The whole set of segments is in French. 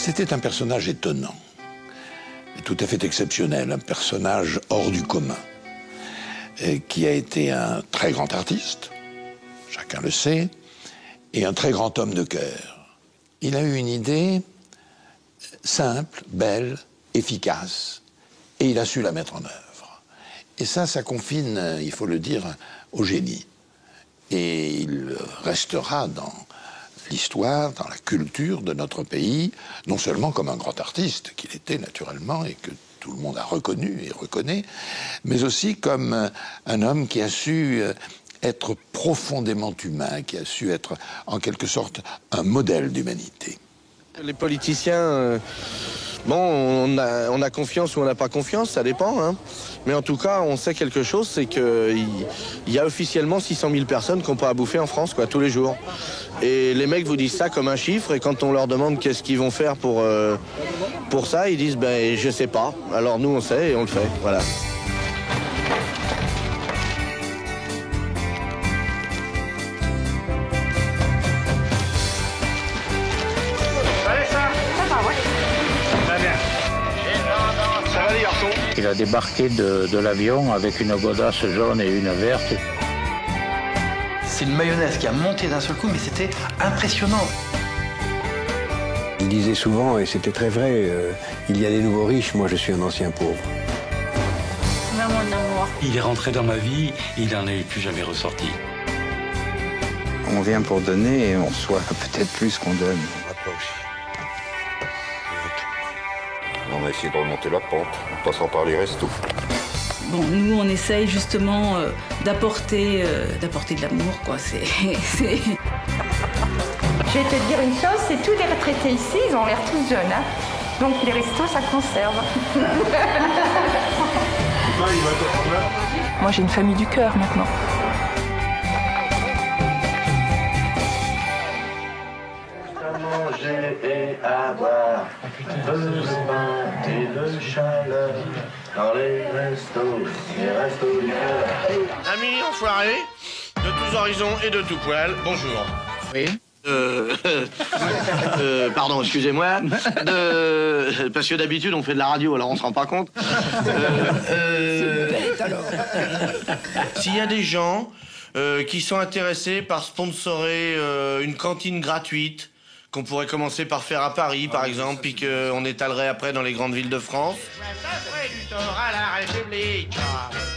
C'était un personnage étonnant, tout à fait exceptionnel, un personnage hors du commun, qui a été un très grand artiste, chacun le sait, et un très grand homme de cœur. Il a eu une idée simple, belle, efficace, et il a su la mettre en œuvre. Et ça confine, il faut le dire, au génie. Et il restera dans l'histoire, dans la culture de notre pays, non seulement comme un grand artiste, qu'il était naturellement et que tout le monde a reconnu et reconnaît, mais aussi comme un homme qui a su être profondément humain, qui a su être en quelque sorte un modèle d'humanité. Les politiciens, bon, on a confiance ou on n'a pas confiance, ça dépend, hein. Mais en tout cas, on sait quelque chose, c'est qu'il y a officiellement 600 000 personnes qui n'ont pas à bouffer en France, quoi, tous les jours. Et les mecs vous disent ça comme un chiffre, et quand on leur demande qu'est-ce qu'ils vont faire pour ça, ils disent, ben, je sais pas. Alors nous, on sait et on le fait, voilà. Il a débarqué de l'avion avec une godasse jaune et une verte. C'est une mayonnaise qui a monté d'un seul coup, mais c'était impressionnant. Il disait souvent, et c'était très vrai, il y a des nouveaux riches, moi je suis un ancien pauvre. Mon amour. Il est rentré dans ma vie, il n'en est plus jamais ressorti. On vient pour donner et on reçoit peut-être plus qu'on donne. On a essayé de remonter la pente, en passant par les restos. Bon, nous, on essaye justement d'apporter de l'amour, quoi. Je vais te dire une chose, c'est tous les retraités ici, ils ont l'air tous jeunes, hein. Donc les restos, ça conserve. Moi, j'ai une famille du cœur maintenant. À manger et à boire, le pain et le chaleur, dans les restos du cœur. Amis enfoirés, de tous horizons et de tout poil, bonjour. Oui. Pardon, excusez-moi. Parce que d'habitude, on fait de la radio, alors on se rend pas compte. C'est bête, alors. S'il y a des gens qui sont intéressés par sponsorer une cantine gratuite, qu'on pourrait commencer par faire à Paris, par exemple, puis qu'on étalerait après dans les grandes villes de France.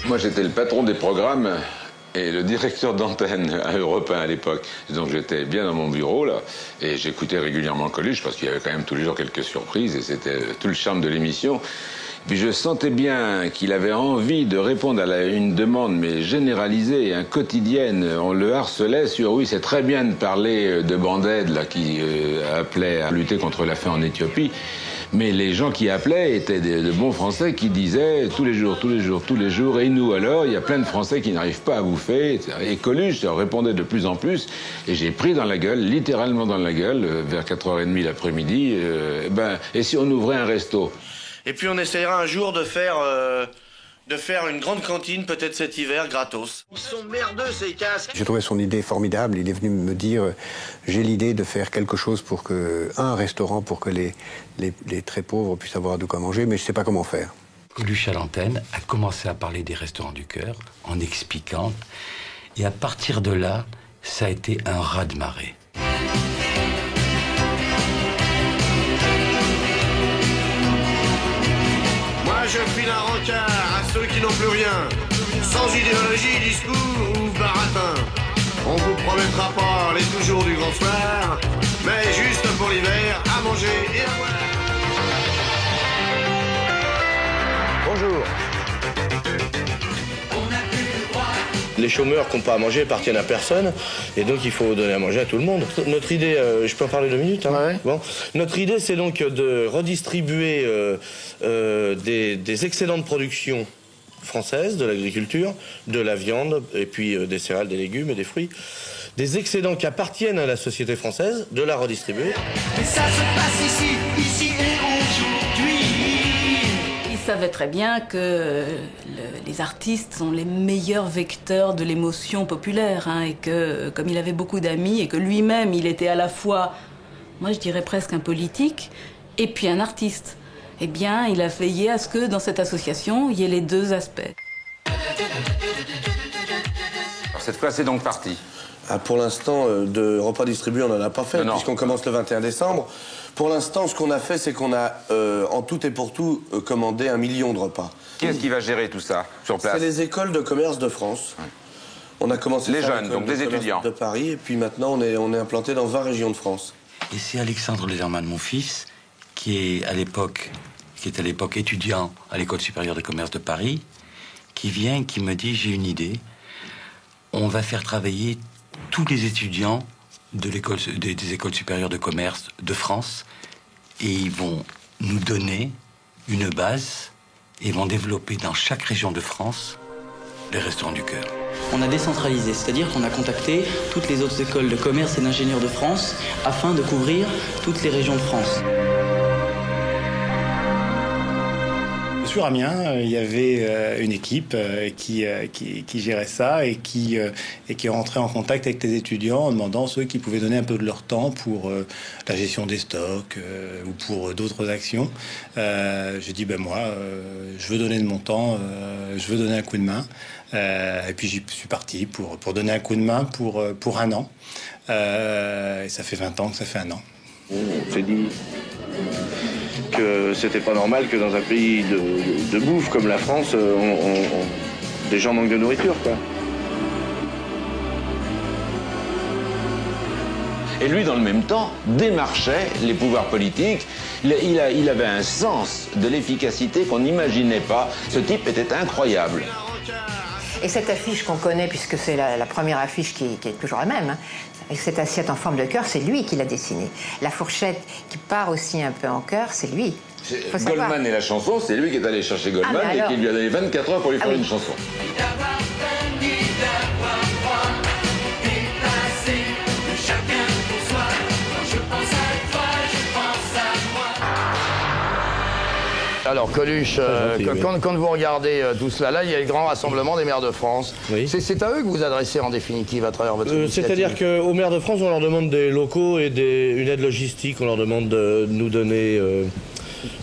Moi, j'étais le patron des programmes et le directeur d'antenne à Europe 1 à l'époque. Donc j'étais bien dans mon bureau, là, et j'écoutais régulièrement Coluche, parce qu'il y avait quand même tous les jours quelques surprises, et c'était tout le charme de l'émission. Puis je sentais bien qu'il avait envie de répondre à une demande, mais généralisée, quotidienne. On le harcelait sur, oui, c'est très bien de parler de Banded, là, qui appelait à lutter contre la faim en Éthiopie. Mais les gens qui appelaient étaient de bons Français qui disaient tous les jours, tous les jours, tous les jours. Et nous alors, il y a plein de Français qui n'arrivent pas à bouffer. Et Coluche répondait de plus en plus. Et j'ai pris dans la gueule, littéralement dans la gueule, vers 4h30 l'après-midi, et si on ouvrait un resto? Et puis on essayera un jour de faire une grande cantine, peut-être cet hiver, gratos. Ils sont merdeux, ces casques. J'ai trouvé son idée formidable. Il est venu me dire, j'ai l'idée de faire quelque chose pour un restaurant pour que les très pauvres puissent avoir de quoi manger, mais je ne sais pas comment faire. Coluche à l'antenne a commencé à parler des restaurants du cœur, en expliquant. Et à partir de là, ça a été un raz-de-marée. Je prie d'un rencard à ceux qui n'ont plus rien, sans idéologie, discours ou baratin. On vous promettra pas les toujours du grand soir, mais juste pour l'hiver, à manger et à boire. Bonjour. Les chômeurs qui n'ont pas à manger appartiennent à personne, et donc il faut donner à manger à tout le monde. Notre idée, je peux en parler 2 minutes, hein. Ouais. Bon. Notre idée, c'est donc de redistribuer des excédents de production française, de l'agriculture, de la viande, et puis des céréales, des légumes et des fruits. Des excédents qui appartiennent à la société française, de la redistribuer. Mais ça se passe ici et aujourd'hui. Il savait très bien que les artistes sont les meilleurs vecteurs de l'émotion populaire, hein, et que, comme il avait beaucoup d'amis et que lui-même, il était à la fois, moi je dirais presque un politique, et puis un artiste. Eh bien, il a veillé à ce que dans cette association, il y ait les deux aspects. Alors cette fois, c'est donc parti. Pour l'instant, de repas distribués, on n'en a pas fait, puisqu'on commence le 21 décembre. Pour l'instant, ce qu'on a fait, c'est qu'on a, en tout et pour tout, commandé 1 million de repas. Qui est-ce qui va gérer tout ça, sur place? C'est les écoles de commerce de France. Ouais. On a commencé les jeunes, donc des étudiants. De Paris, et puis maintenant, on est implanté dans 20 régions de France. Et c'est Alexandre Lederman, mon fils, qui est à l'époque étudiant à l'École supérieure de commerce de Paris, qui vient et qui me dit, j'ai une idée, on va faire travailler tous les étudiants de des écoles supérieures de commerce de France, et ils vont nous donner une base, et ils vont développer dans chaque région de France les restaurants du cœur. On a décentralisé, c'est-à-dire qu'on a contacté toutes les autres écoles de commerce et d'ingénieurs de France afin de couvrir toutes les régions de France. Sur Amiens, il y avait une équipe qui gérait ça et qui rentrait en contact avec les étudiants en demandant ceux qui pouvaient donner un peu de leur temps pour la gestion des stocks ou pour d'autres actions. J'ai dit, moi, je veux donner de mon temps, je veux donner un coup de main. Et puis j'y suis parti pour donner un coup de main pour 1 an. Et ça fait 20 ans que ça fait 1 an. On s'est dit que c'était pas normal que dans un pays de bouffe comme la France, des gens manquent de nourriture, quoi. Et lui, dans le même temps, démarchait les pouvoirs politiques. Il avait un sens de l'efficacité qu'on n'imaginait pas. Ce type était incroyable. Et cette affiche qu'on connaît, puisque c'est la première affiche qui est toujours la même, hein, avec cette assiette en forme de cœur, c'est lui qui l'a dessinée. La fourchette qui part aussi un peu en cœur, c'est lui. Goldman et la chanson, c'est lui qui est allé chercher Goldman et qui lui a donné 24 heures pour lui faire une chanson. Alors Coluche, quand vous regardez tout cela, là, il y a le grand rassemblement des maires de France. Oui. C'est à eux que vous adressez en définitive à travers votre initiative. C'est-à-dire qu'aux maires de France, on leur demande des locaux et une aide logistique. On leur demande de nous donner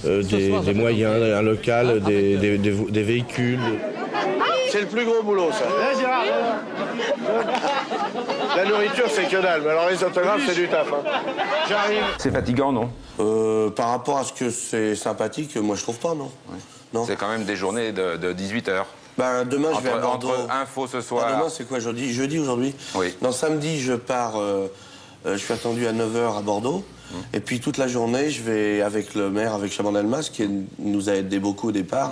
des moyens, un local, des véhicules. C'est le plus gros boulot, ça. La nourriture, c'est que dalle, mais alors les autographes, c'est du taf. Hein. J'arrive. C'est fatigant, non? Par rapport à ce que c'est sympathique, moi je trouve pas, non. Oui. Non. C'est quand même des journées de 18 heures. Demain, je vais à Bordeaux. Entre info ce soir. Demain, c'est quoi, jeudi aujourd'hui? Oui. Non, samedi, je pars, je suis attendu à 9h à Bordeaux. Et puis toute la journée, je vais avec le maire, avec Chaban Delmas, qui nous a aidé beaucoup au départ.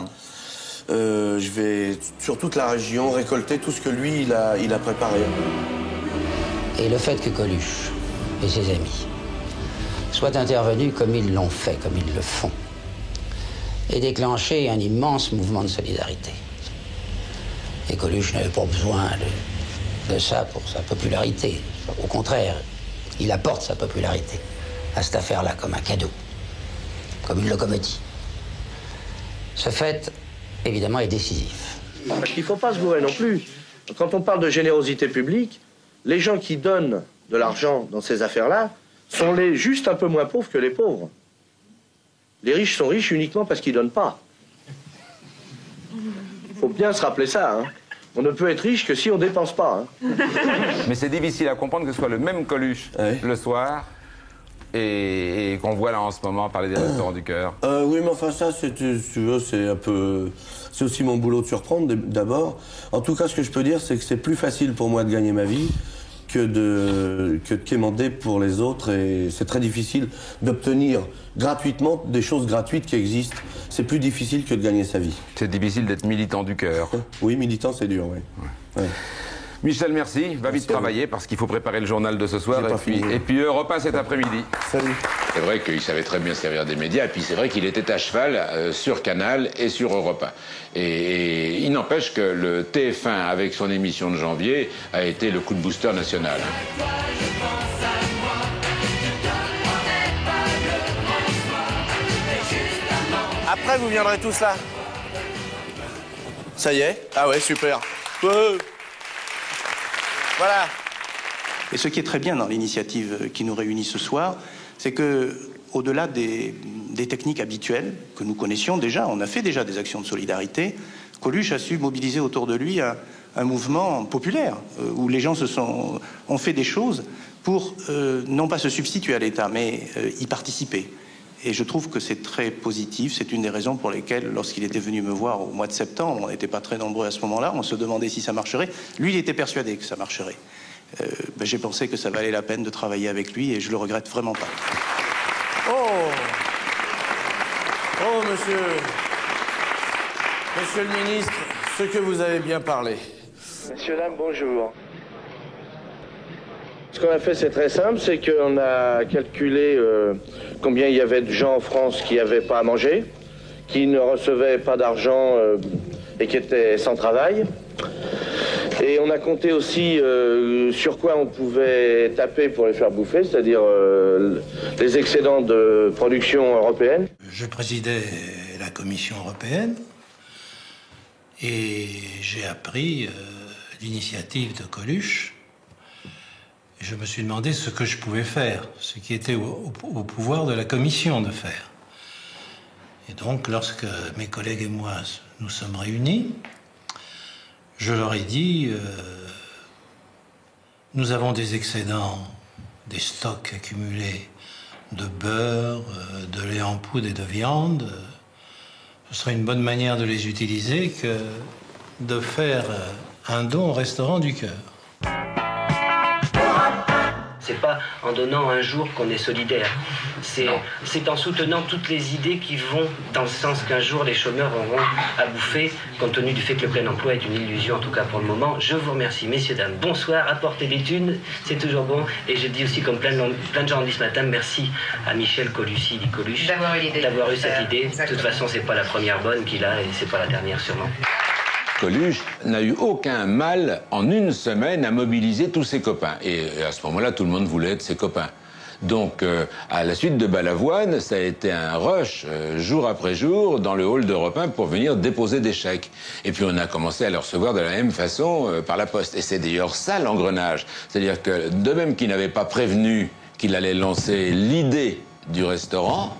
Je vais sur toute la région récolter tout ce que lui, il a préparé. Et le fait que Coluche et ses amis soient intervenus comme ils l'ont fait, comme ils le font, et déclenché un immense mouvement de solidarité. Et Coluche n'avait pas besoin de ça pour sa popularité. Au contraire, il apporte sa popularité à cette affaire-là comme un cadeau, comme une locomotive. Ce fait, évidemment, est décisif. Parce qu'il ne faut pas se gourer non plus. Quand on parle de générosité publique, les gens qui donnent de l'argent dans ces affaires-là sont juste un peu moins pauvres que les pauvres. Les riches sont riches uniquement parce qu'ils ne donnent pas. Il faut bien se rappeler ça, hein. On ne peut être riche que si on ne dépense pas. Hein. Mais c'est difficile à comprendre que ce soit le même Coluche le soir et qu'on voit là en ce moment parler des restaurants du cœur. Oui, mais enfin ça, si tu veux, c'est un peu... C'est aussi mon boulot de surprendre d'abord. En tout cas, ce que je peux dire, c'est que c'est plus facile pour moi de gagner ma vie que de quémander pour les autres. Et c'est très difficile d'obtenir gratuitement des choses gratuites qui existent. C'est plus difficile que de gagner sa vie. C'est difficile d'être militant du cœur. Oui, militant, c'est dur, oui. Ouais. Michel, merci. Va vite travailler parce qu'il faut préparer le journal de ce soir. Et puis Europe 1 cet après-midi. Salut. C'est vrai qu'il savait très bien servir des médias. Et puis c'est vrai qu'il était à cheval sur Canal et sur Europe 1. Et il n'empêche que le TF1, avec son émission de janvier, a été le coup de booster national. Après, vous viendrez tous là. Ça y est? Ah ouais, super. Voilà. Et ce qui est très bien dans l'initiative qui nous réunit ce soir, c'est que au-delà des techniques habituelles que nous connaissions déjà, on a fait déjà des actions de solidarité, Coluche a su mobiliser autour de lui un mouvement populaire où les gens ont fait des choses pour non pas se substituer à l'État, mais y participer. Et je trouve que c'est très positif. C'est une des raisons pour lesquelles, lorsqu'il était venu me voir au mois de septembre, on n'était pas très nombreux à ce moment-là, on se demandait si ça marcherait. Lui, il était persuadé que ça marcherait. J'ai pensé que ça valait la peine de travailler avec lui et je le regrette vraiment pas. Oh, monsieur le ministre, ce que vous avez bien parlé. Messieurs, dames, bonjour. Ce qu'on a fait, c'est très simple, c'est qu'on a calculé combien il y avait de gens en France qui n'avaient pas à manger, qui ne recevaient pas d'argent et qui étaient sans travail. Et on a compté aussi sur quoi on pouvait taper pour les faire bouffer, c'est-à-dire les excédents de production européenne. Je présidais la Commission européenne et j'ai appris l'initiative de Coluche. Je me suis demandé ce que je pouvais faire, ce qui était au pouvoir de la Commission de faire. Et donc, lorsque mes collègues et moi nous sommes réunis, je leur ai dit, nous avons des excédents, des stocks accumulés de beurre, de lait en poudre et de viande. Ce serait une bonne manière de les utiliser que de faire un don au Restaurant du Cœur. C'est pas en donnant un jour qu'on est solidaire. C'est en soutenant toutes les idées qui vont dans le sens qu'un jour les chômeurs auront à bouffer, compte tenu du fait que le plein emploi est une illusion, en tout cas pour le moment. Je vous remercie, messieurs, dames. Bonsoir, apportez des thunes, c'est toujours bon. Et je dis aussi, comme plein de gens ont dit ce matin, merci à Michel Colucci, dit Coluche, d'avoir eu cette idée. De toute façon, c'est pas la première bonne qu'il a et c'est pas la dernière sûrement. Coluche n'a eu aucun mal en une semaine à mobiliser tous ses copains. Et à ce moment-là, tout le monde voulait être ses copains. Donc, à la suite de Balavoine, ça a été un rush, jour après jour, dans le hall d'Europe 1 pour venir déposer des chèques. Et puis, on a commencé à le recevoir de la même façon par la poste. Et c'est d'ailleurs ça l'engrenage. C'est-à-dire que, de même qu'il n'avait pas prévenu qu'il allait lancer l'idée du restaurant,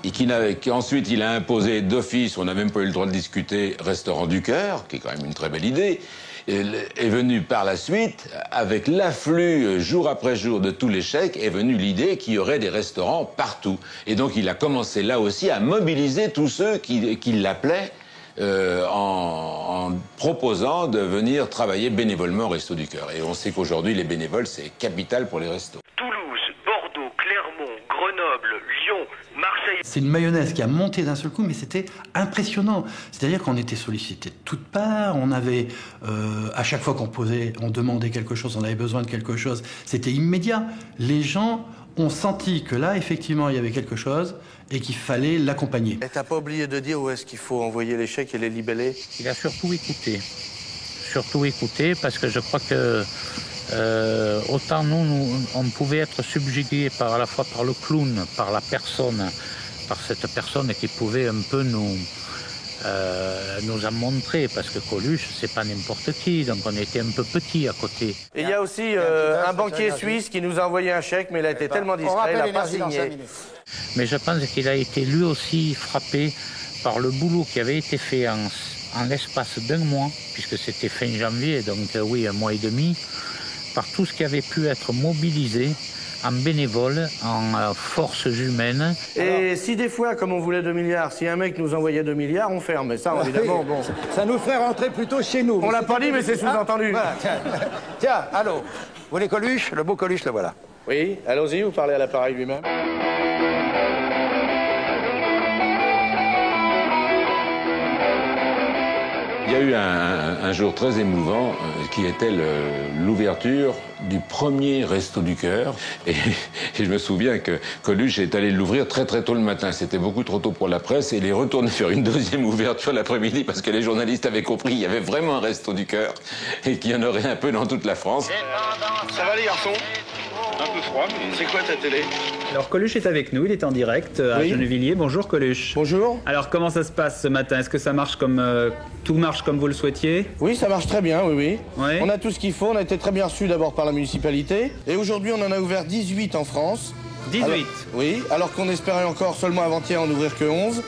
et qu'ensuite il a imposé d'office, on n'a même pas eu le droit de discuter, Restaurant du Cœur, qui est quand même une très belle idée, est venu par la suite, avec l'afflux jour après jour de tous les chèques, est venue l'idée qu'il y aurait des restaurants partout. Et donc il a commencé là aussi à mobiliser tous ceux qui l'appelaient en proposant de venir travailler bénévolement au Resto du Cœur. Et on sait qu'aujourd'hui les bénévoles c'est capital pour les restos. C'est une mayonnaise qui a monté d'un seul coup, mais c'était impressionnant. C'est-à-dire qu'on était sollicité de toutes parts, on avait, à chaque fois on demandait quelque chose, on avait besoin de quelque chose, c'était immédiat. Les gens ont senti que là, effectivement, il y avait quelque chose et qu'il fallait l'accompagner. Et t'as pas oublié de dire où est-ce qu'il faut envoyer les chèques et les libeller? Il a surtout écouté. Surtout écouté, parce que je crois que autant nous, on pouvait être subjugués à la fois par le clown, par la personne, par cette personne qui pouvait un peu nous en montrer, parce que Coluche, c'est pas n'importe qui, donc on était un peu petits à côté. Et il y a aussi un banquier suisse qui nous a envoyé un chèque, mais il a été tellement discret, il n'a pas signé. Mais je pense qu'il a été lui aussi frappé par le boulot qui avait été fait en l'espace d'un mois, puisque c'était fin janvier, donc oui, un mois et demi, par tout ce qui avait pu être mobilisé en bénévole, en forces humaines. Et si des fois, comme on voulait 2 milliards, si un mec nous envoyait 2 milliards, on ferme. Mais ça, évidemment, bon. Ça nous ferait rentrer plutôt chez nous. On l'a pas dit, mais c'est sous-entendu. Voilà, tiens, allô. Vous voulez Coluche? Le beau Coluche, le voilà. Oui, allons-y, vous parlez à l'appareil lui-même. Il y a eu un jour très émouvant qui était l'ouverture du premier Resto du Cœur. Et je me souviens que Coluche est allé l'ouvrir très très tôt le matin. C'était beaucoup trop tôt pour la presse et il est retourné faire une deuxième ouverture l'après-midi parce que les journalistes avaient compris qu'il y avait vraiment un Resto du Cœur et qu'il y en aurait un peu dans toute la France. Ça va les garçons? Un peu froid, mais c'est quoi ta télé? Alors Coluche est avec nous, il est en direct à Gennevilliers. Bonjour Coluche. Bonjour. Alors comment ça se passe ce matin? Est-ce que ça marche tout marche comme vous le souhaitiez? Oui, ça marche très bien, oui. Ouais. On a tout ce qu'il faut, on a été très bien reçus d'abord par la municipalité. Et aujourd'hui, on en a ouvert 18 en France. 18. Alors, oui, alors qu'on espérait encore seulement avant-hier en ouvrir que 11.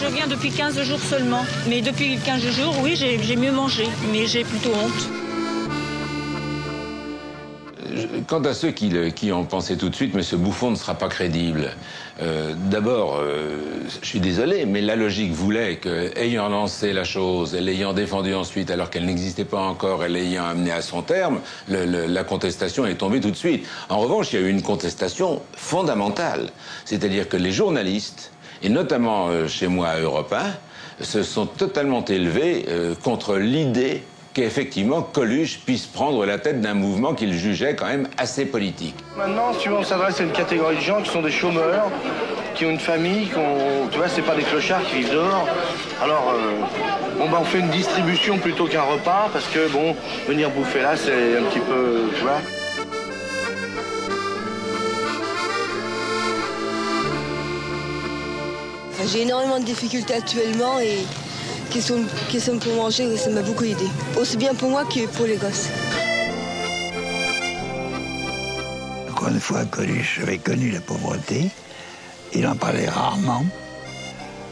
Je viens depuis 15 jours seulement. Mais depuis 15 jours, oui, j'ai mieux mangé. Mais j'ai plutôt honte. Quant à ceux qui ont pensé tout de suite, mais ce bouffon ne sera pas crédible. D'abord, je suis désolé, mais la logique voulait qu'ayant lancé la chose, et l'ayant défendue ensuite alors qu'elle n'existait pas encore, et l'ayant amenée à son terme, la contestation est tombée tout de suite. En revanche, il y a eu une contestation fondamentale. C'est-à-dire que les journalistes, et notamment chez moi à Europe 1, se sont totalement élevés contre l'idée qu'effectivement Coluche puisse prendre la tête d'un mouvement qu'il jugeait quand même assez politique. Maintenant, si tu veux, on s'adresse à une catégorie de gens qui sont des chômeurs, qui ont une famille, tu vois, c'est pas des clochards qui vivent dehors. Alors, on fait une distribution plutôt qu'un repas, parce que, bon, venir bouffer là, c'est un petit peu, tu vois. J'ai énormément de difficultés actuellement et question pour manger, ça m'a beaucoup aidé. Aussi bien pour moi que pour les gosses. Encore une fois, Coluche avait connu la pauvreté. Il en parlait rarement.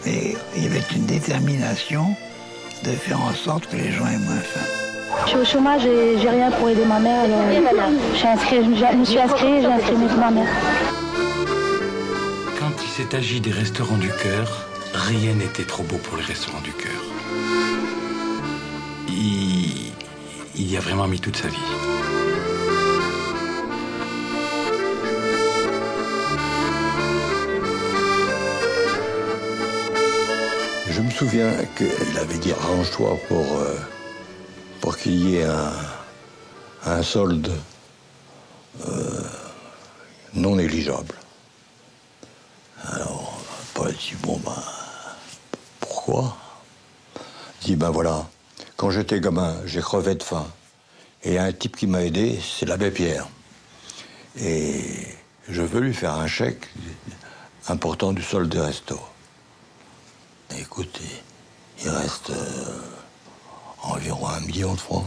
Mais il y avait une détermination de faire en sorte que les gens aient moins faim. Je suis au chômage et j'ai rien pour aider ma mère. Alors je me suis inscrit, j'ai inscrit ma mère. Quand il s'est agi des restaurants du cœur, rien n'était trop beau pour les restaurants du cœur. Il y a vraiment mis toute sa vie. Je me souviens qu'il avait dit arrange-toi pour qu'il y ait un solde non négligeable. Alors, Paul dit bon ben pourquoi? Il dit ben voilà, quand j'étais gamin, j'ai crevé de faim. Et il y a un type qui m'a aidé, c'est l'abbé Pierre. Et je veux lui faire un chèque important du solde des restos. Écoutez, il reste environ 1 million de francs.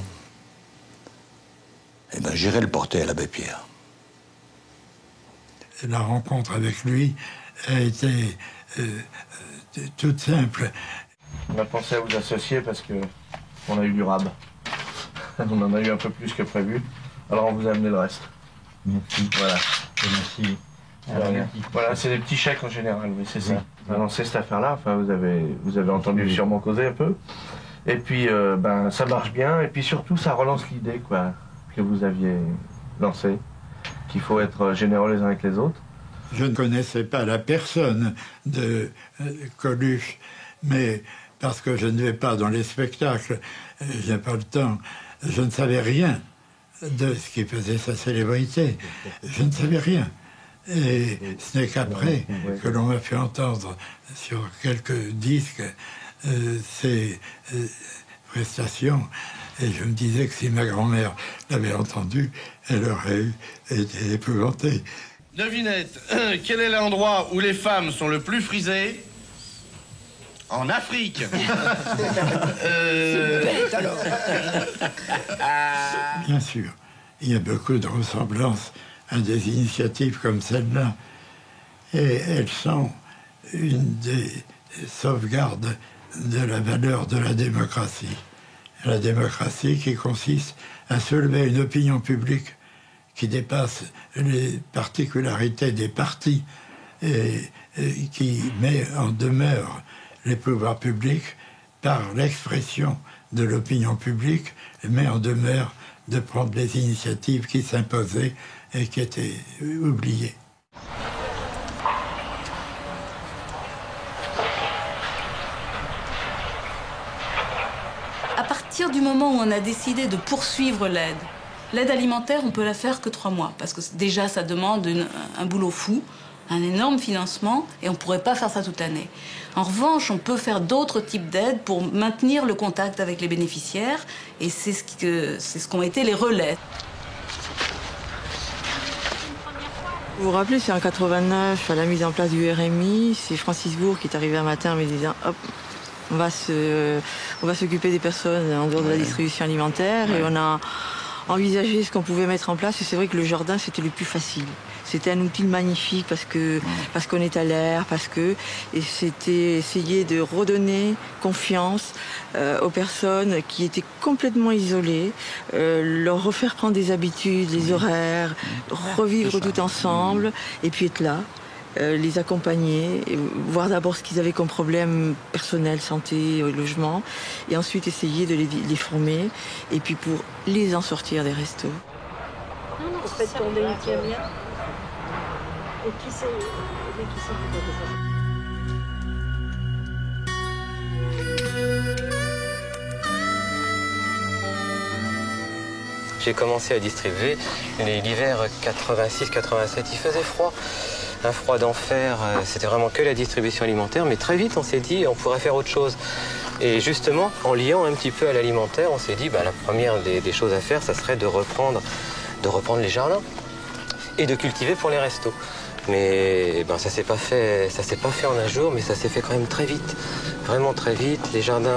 Eh ben, j'irai le porter à l'abbé Pierre. La rencontre avec lui a été toute simple. On a pensé à vous associer parce que on a eu du rab. On en a eu un peu plus que prévu. Alors on vous a amené le reste. Merci. Voilà. Merci. Voilà, c'est des petits chèques en général, oui, c'est ça. On a lancé cette affaire-là, enfin vous avez entendu sûrement causer un peu. Et puis ben ça marche bien, et puis surtout ça relance l'idée quoi que vous aviez lancée, qu'il faut être généreux les uns avec les autres. Je ne connaissais pas la personne de Coluche, mais parce que je ne vais pas dans les spectacles, je n'ai pas le temps, je ne savais rien de ce qui faisait sa célébrité. Je ne savais rien. Et ce n'est qu'après que l'on m'a fait entendre sur quelques disques ces prestations. Et je me disais que si ma grand-mère l'avait entendu, elle aurait été épouvantée. Devinette, quel est l'endroit où les femmes sont le plus frisées? En Afrique. Bête, alors. Bien sûr, il y a beaucoup de ressemblances à des initiatives comme celle-là. Et elles sont une des sauvegardes de la valeur de la démocratie. La démocratie qui consiste à soulever une opinion publique qui dépasse les particularités des partis et qui met en demeure les pouvoirs publics par l'expression de l'opinion publique, met en demeure de prendre les initiatives qui s'imposaient et qui étaient oubliées. À partir du moment où on a décidé de poursuivre l'aide alimentaire, on peut la faire que 3 mois, parce que déjà ça demande un boulot fou, un énorme financement, et on ne pourrait pas faire ça toute l'année. En revanche, on peut faire d'autres types d'aides pour maintenir le contact avec les bénéficiaires, et c'est ce qu'ont été les relais. Vous vous rappelez, c'est en 89, à la mise en place du RMI, c'est Francis Bourg qui est arrivé un matin en me disant « Hop, On va s'occuper des personnes en dehors de la distribution alimentaire et on a envisagé ce qu'on pouvait mettre en place. Et c'est vrai que le jardin, c'était le plus facile. C'était un outil magnifique parce qu'on est à l'air, et c'était essayer de redonner confiance aux personnes qui étaient complètement isolées, leur refaire prendre des habitudes, des horaires, revivre tout ensemble, et puis être là. Les accompagner, voir d'abord ce qu'ils avaient comme problème personnel, santé, logement, et ensuite essayer de les former, et puis pour les en sortir des restos. Vous faites tomber une bien. Et qui c'est J'ai commencé à distribuer l'hiver 86-87, il faisait froid. Un froid d'enfer, c'était vraiment que la distribution alimentaire, mais très vite on s'est dit on pourrait faire autre chose. Et justement, en liant un petit peu à l'alimentaire, on s'est dit la première des choses à faire, ça serait de reprendre les jardins et de cultiver pour les restos. Mais ça s'est pas fait en un jour, mais ça s'est fait quand même très vite, vraiment très vite. Les jardins,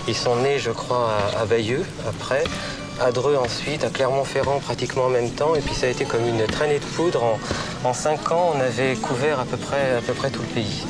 ils sont nés, je crois, à Bayeux après. À Dreux ensuite, à Clermont-Ferrand pratiquement en même temps, et puis ça a été comme une traînée de poudre. En 5 ans, on avait couvert à peu près tout le pays.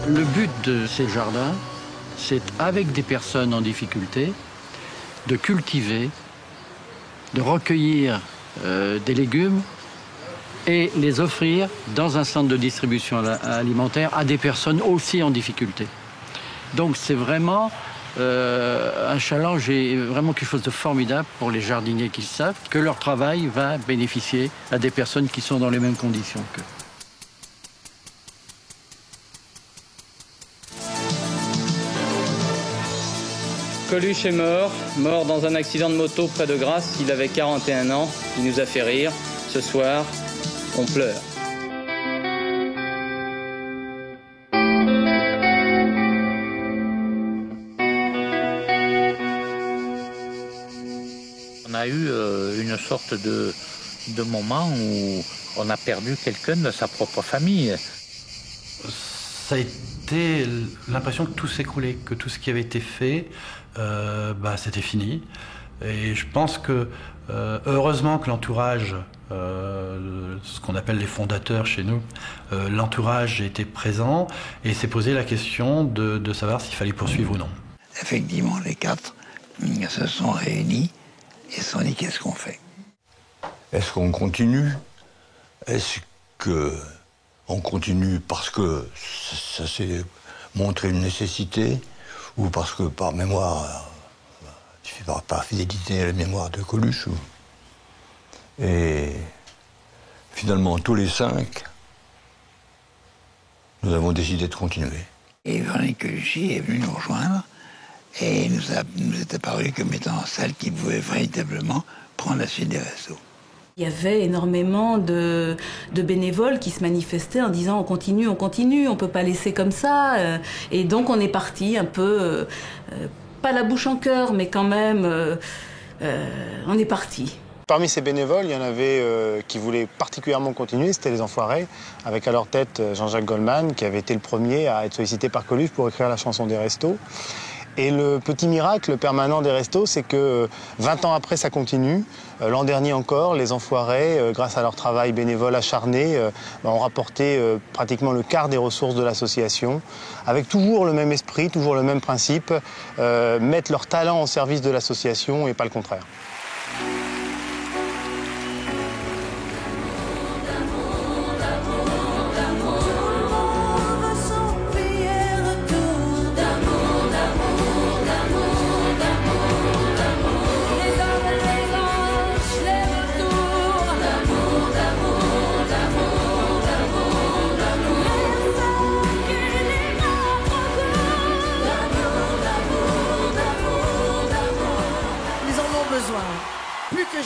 Le but de ces jardins, c'est avec des personnes en difficulté, de cultiver, de recueillir des légumes et les offrir dans un centre de distribution alimentaire à des personnes aussi en difficulté. Donc c'est vraiment un challenge et vraiment quelque chose de formidable pour les jardiniers qui savent que leur travail va bénéficier à des personnes qui sont dans les mêmes conditions qu'eux. Coluche est mort dans un accident de moto près de Grasse. Il avait 41 ans. Il nous a fait rire. Ce soir, on pleure. On a eu une sorte de moment où on a perdu quelqu'un de sa propre famille. Ça a été l'impression que tout s'écroulait, que tout ce qui avait été fait, c'était fini. Et je pense que, heureusement que l'entourage, ce qu'on appelle les fondateurs chez nous, l'entourage était présent et s'est posé la question de savoir s'il fallait poursuivre ou non. Effectivement, les 4 se sont réunis et se sont dit qu'est-ce qu'on fait. Est-ce qu'on continue? Est-ce qu'on continue parce que ça s'est montré une nécessité ou parce que par mémoire, par fidélité à la mémoire de Coluche? Et finalement, tous les 5, nous avons décidé de continuer. Et Véronique Coluchy est venue nous rejoindre et nous est apparu comme étant celle qui pouvait véritablement prendre la suite des restos. Il y avait énormément de bénévoles qui se manifestaient en disant on continue, on peut pas laisser comme ça. Et donc on est parti un peu, pas la bouche en cœur, mais quand même, on est parti. Parmi ces bénévoles, il y en avait qui voulaient particulièrement continuer, c'était les Enfoirés, avec à leur tête Jean-Jacques Goldman, qui avait été le premier à être sollicité par Coluche pour écrire la chanson des restos. Et le petit miracle permanent des restos, c'est que 20 ans après, ça continue. L'an dernier encore, les Enfoirés, grâce à leur travail bénévole acharné, ont rapporté pratiquement le quart des ressources de l'association, avec toujours le même esprit, toujours le même principe, mettre leur talent au service de l'association et pas le contraire.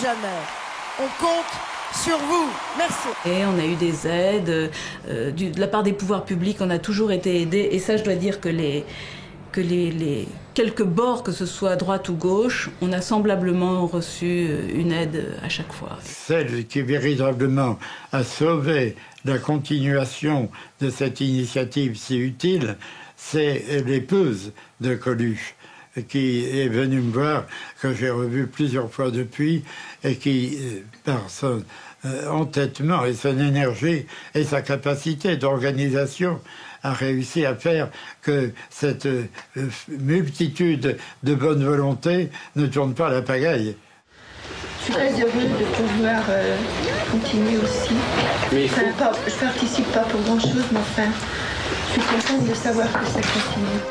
jamais. On compte sur vous. Merci. Et on a eu des aides de la part des pouvoirs publics, on a toujours été aidés. Et ça, je dois dire que les quelques bords, que ce soit droite ou gauche, on a semblablement reçu une aide à chaque fois. Celle qui véritablement a sauvé la continuation de cette initiative si utile, c'est l'épouse de Coluche, qui est venue me voir, que j'ai revu plusieurs fois depuis, et qui, par son entêtement et son énergie et sa capacité d'organisation, a réussi à faire que cette multitude de bonne volonté ne tourne pas à la pagaille. Je suis très heureuse de pouvoir continuer aussi. Mais je participe pas pour grand-chose, mais enfin, je suis contente de savoir que ça continue.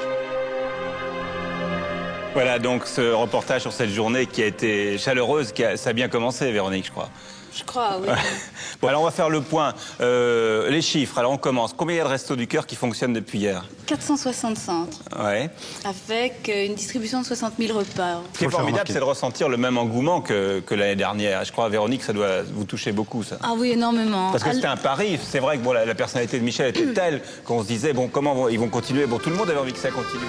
Voilà donc ce reportage sur cette journée qui a été chaleureuse, ça a bien commencé, Véronique, je crois. Je crois, oui. Bon, alors on va faire le point. Les chiffres, alors on commence. Combien il y a de Restos du Cœur qui fonctionnent depuis hier? 460 centres. Ouais. Avec une distribution de 60 000 repas. Ce qui est formidable, c'est de ressentir le même engouement que l'année dernière. Je crois, Véronique, ça doit vous toucher beaucoup, ça. Ah oui, énormément. Parce que c'était un pari. C'est vrai que bon, la personnalité de Michel était telle qu'on se disait, bon, comment ils vont continuer? Bon, tout le monde avait envie que ça continue.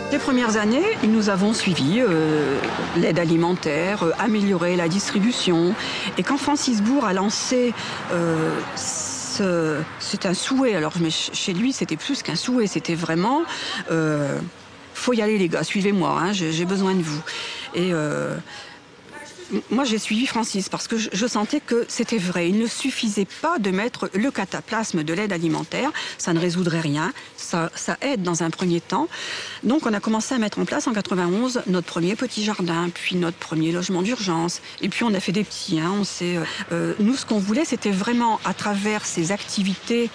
Les premières années, nous avons suivi l'aide alimentaire, amélioré la distribution. Et quand Francis Bourg a lancé c'est un souhait, alors mais chez lui c'était plus qu'un souhait, c'était vraiment faut y aller les gars, suivez-moi, hein, j'ai besoin de vous. Et moi, j'ai suivi Francis parce que je sentais que c'était vrai. Il ne suffisait pas de mettre le cataplasme de l'aide alimentaire. Ça ne résoudrait rien. Ça aide dans un premier temps. Donc, on a commencé à mettre en place en 91 notre premier petit jardin, puis notre premier logement d'urgence. Et puis, on a fait des petits. Hein, nous, ce qu'on voulait, c'était vraiment, à travers ces activités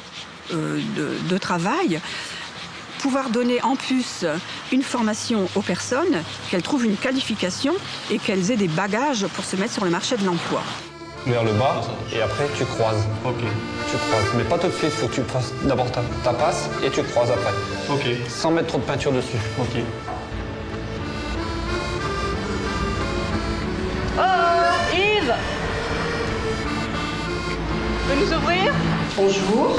de travail, pouvoir donner en plus une formation aux personnes, qu'elles trouvent une qualification et qu'elles aient des bagages pour se mettre sur le marché de l'emploi. Vers le bas et après tu croises. Ok. Tu croises, mais pas tout de suite, il faut que tu passes d'abord ta passe et tu croises après. Ok. Sans mettre trop de peinture dessus. Ok. Oh, Yves! Tu peux nous ouvrir? Bonjour.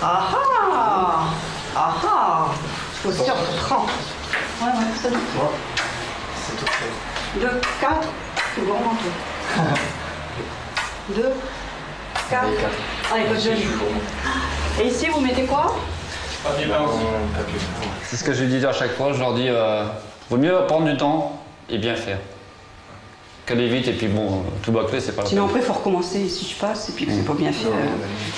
Ah ah! Ah ah! Faut se faire 30. Ouais, c'est tout. C'est tout fait. 2, 4, c'est bon, rentre. 2, 4. Allez, pas de joli. Et ici, vous mettez quoi? Papier peint aussi. C'est ce que je dis à chaque fois, je leur dis, vaut mieux prendre du temps et bien faire. Qu'aller vite et puis bon, tout bâclé, c'est pas la peine. Sinon après, il faut recommencer si je passe et puis que c'est pas bien fait.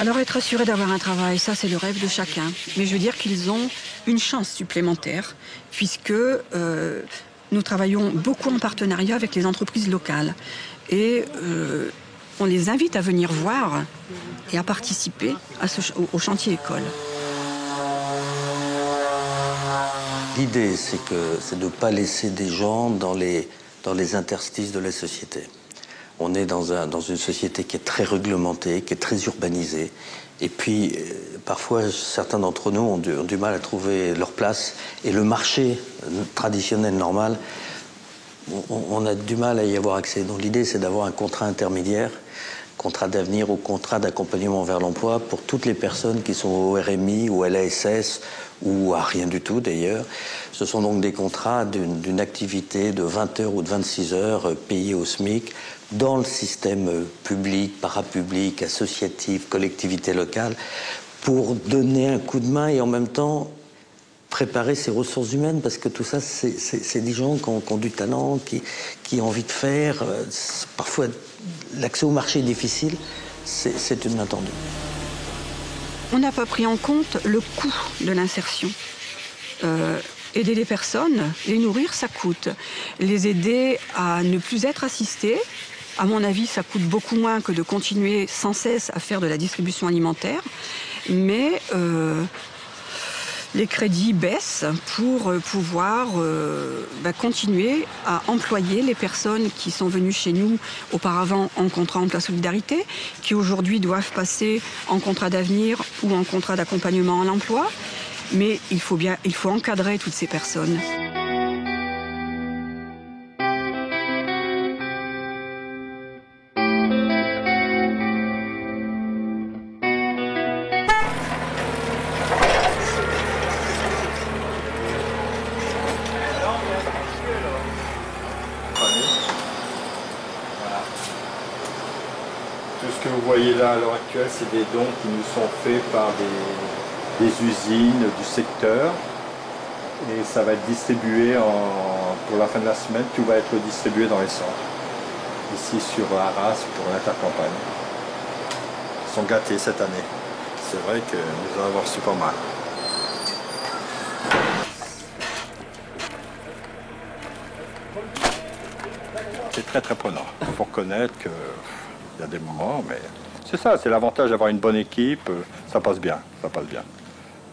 Alors être assuré d'avoir un travail, ça c'est le rêve de chacun. Mais je veux dire qu'ils ont une chance supplémentaire puisque nous travaillons beaucoup en partenariat avec les entreprises locales. Et on les invite à venir voir et à participer au chantier école. L'idée, c'est de ne pas laisser des gens dans les interstices de la société. On est dans une société qui est très réglementée, qui est très urbanisée. Et puis, parfois, certains d'entre nous ont du mal à trouver leur place. Et le marché traditionnel, normal, on a du mal à y avoir accès. Donc l'idée, c'est d'avoir un contrat intermédiaire, contrat d'avenir ou contrat d'accompagnement vers l'emploi pour toutes les personnes qui sont au RMI ou à l'ASS ou à rien du tout d'ailleurs. Ce sont donc des contrats d'une activité de 20 heures ou de 26 heures payées au SMIC dans le système public, parapublic, associatif, collectivité locale, pour donner un coup de main et en même temps préparer ces ressources humaines, parce que tout ça, c'est des gens qui ont du talent, qui ont envie de faire. Parfois, l'accès au marché est difficile, c'est une main tendue. On n'a pas pris en compte le coût de l'insertion. Aider les personnes, les nourrir, ça coûte. Les aider à ne plus être assistés, à mon avis, ça coûte beaucoup moins que de continuer sans cesse à faire de la distribution alimentaire. Mais les crédits baissent pour pouvoir continuer à employer les personnes qui sont venues chez nous auparavant en contrat emploi solidarité, qui aujourd'hui doivent passer en contrat d'avenir ou en contrat d'accompagnement à l'emploi. Mais il faut encadrer toutes ces personnes. Tout ce que vous voyez là à l'heure actuelle, c'est des dons qui nous sont faits par des usines du secteur. Et ça va être distribué pour la fin de la semaine, tout va être distribué dans les centres. Ici sur Arras pour l'intercampagne. Ils sont gâtés cette année. C'est vrai que nous allons avoir reçu pas mal. C'est très très prenant. Il faut reconnaître qu'il y a des moments, mais c'est ça, c'est l'avantage d'avoir une bonne équipe. Ça passe bien, ça passe bien.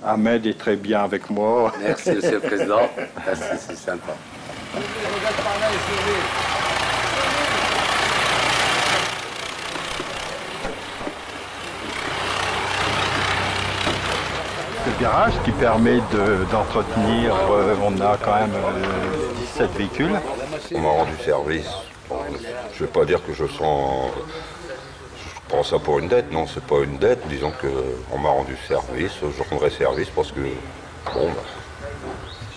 Ahmed est très bien avec moi. Merci, Monsieur le Président. Merci, c'est sympa. Le garage qui permet d'entretenir, on a quand même 17 véhicules. On m'a rendu service. Bon, je ne vais pas dire que je prends ça pour une dette. Non, c'est pas une dette. Disons qu'on m'a rendu service. Je rendrai service parce que, bon,